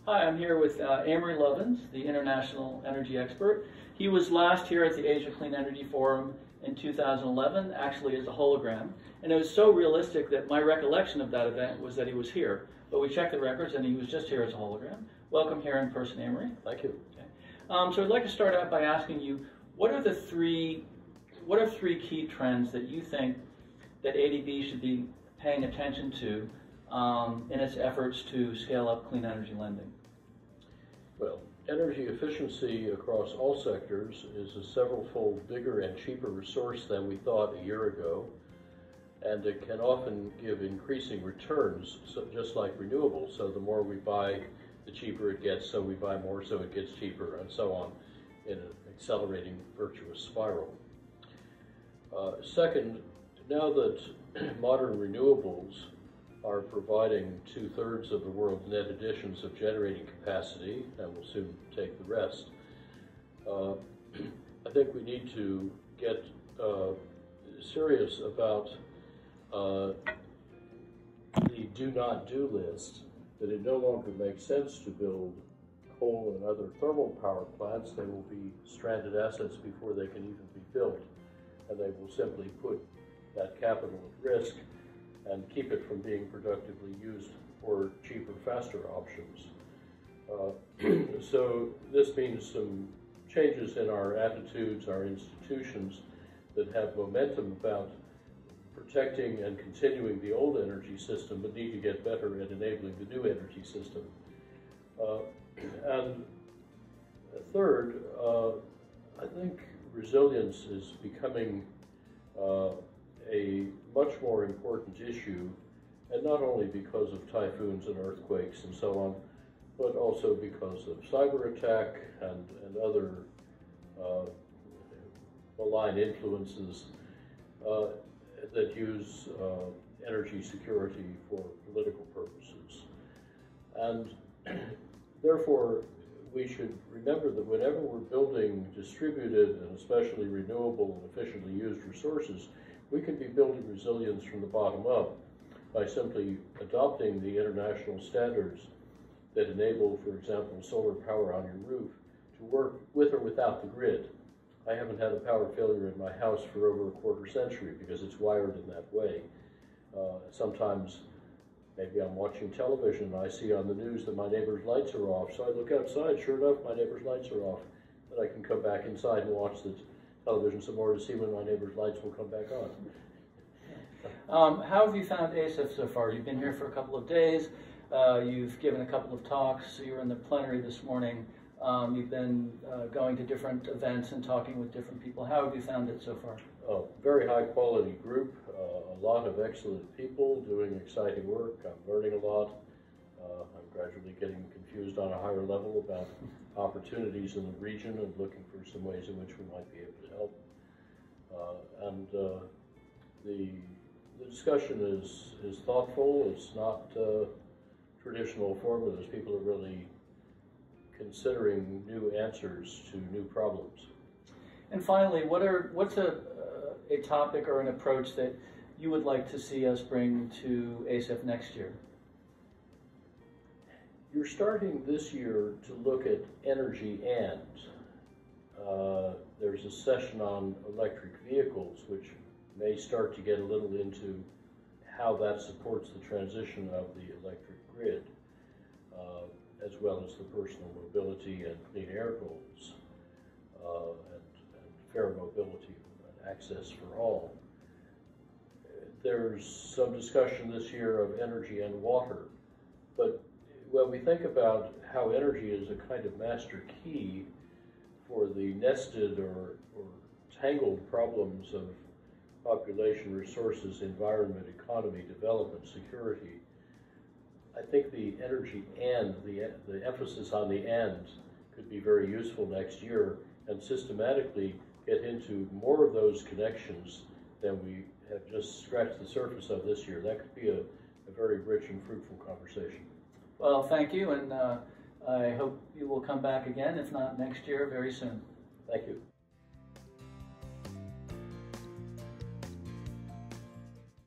Hi, I'm here with Amory Lovins, the international energy expert. He was last here at the Asia Clean Energy Forum in 2011, actually as a hologram. And it was so realistic that my recollection of that event was that he was here. But we checked the records and he was just here as a hologram. Welcome here in person, Amory. Thank you. Okay. So I'd like to start out by asking you, what are three key trends that you think that ADB should be paying attention to in its efforts to scale up clean energy lending? Well, energy efficiency across all sectors is a several-fold bigger and cheaper resource than we thought a year ago, and it can often give increasing returns, just like renewables. So the more we buy, the cheaper it gets, so we buy more, so it gets cheaper, and so on, in an accelerating virtuous spiral. Second, now that modern renewables are providing 2/3 of the world's net additions of generating capacity, and will soon take the rest, I think we need to get serious about the do not do list, that it no longer makes sense to build coal and other thermal power plants. They will be stranded assets before they can even be built, and they will simply put that capital at risk and keep it from being productively used for cheaper, faster options. So this means some changes in our attitudes, our institutions that have momentum about protecting and continuing the old energy system, but need to get better at enabling the new energy system. And third, I think resilience is becoming a much more important issue, and not only because of typhoons and earthquakes and so on, but also because of cyber attack and other malign influences that use energy security for political purposes. And therefore, we should remember that whenever we're building distributed and especially renewable and efficiently used resources, we can be building resilience from the bottom up by simply adopting the international standards that enable, for example, solar power on your roof to work with or without the grid. I haven't had a power failure in my house for over a quarter century because it's wired in that way. Sometimes maybe I'm watching television and I see on the news that my neighbor's lights are off, so I look outside, sure enough, my neighbor's lights are off. Then I can come back inside and watch the television some more to see when my neighbor's lights will come back on. How have you found ACEF so far? You've been here for a couple of days, you've given a couple of talks, you were in the plenary this morning, you've been going to different events and talking with different people. How have you found it so far? Very high quality group, a lot of excellent people doing exciting work. I'm learning a lot. I'm gradually getting confused on a higher level about opportunities in the region and looking for some ways in which we might be able to help. The discussion is thoughtful. It's not traditional formulas. People are really considering new answers to new problems. And finally, what's a topic or an approach that you would like to see us bring to ACEF next year? You're starting this year to look at energy and. There's a session on electric vehicles, which may start to get a little into how that supports the transition of the electric grid, as well as the personal mobility and clean air goals, and fair mobility and access for all. There's some discussion this year of energy and water, but when we think about how energy is a kind of master key for the nested or tangled problems of population, resources, environment, economy, development, security, I think the energy and the emphasis on the and could be very useful next year, and systematically get into more of those connections than we have just scratched the surface of this year. That could be a very rich and fruitful conversation. Well, thank you, and I hope you will come back again, if not next year, very soon. Thank you.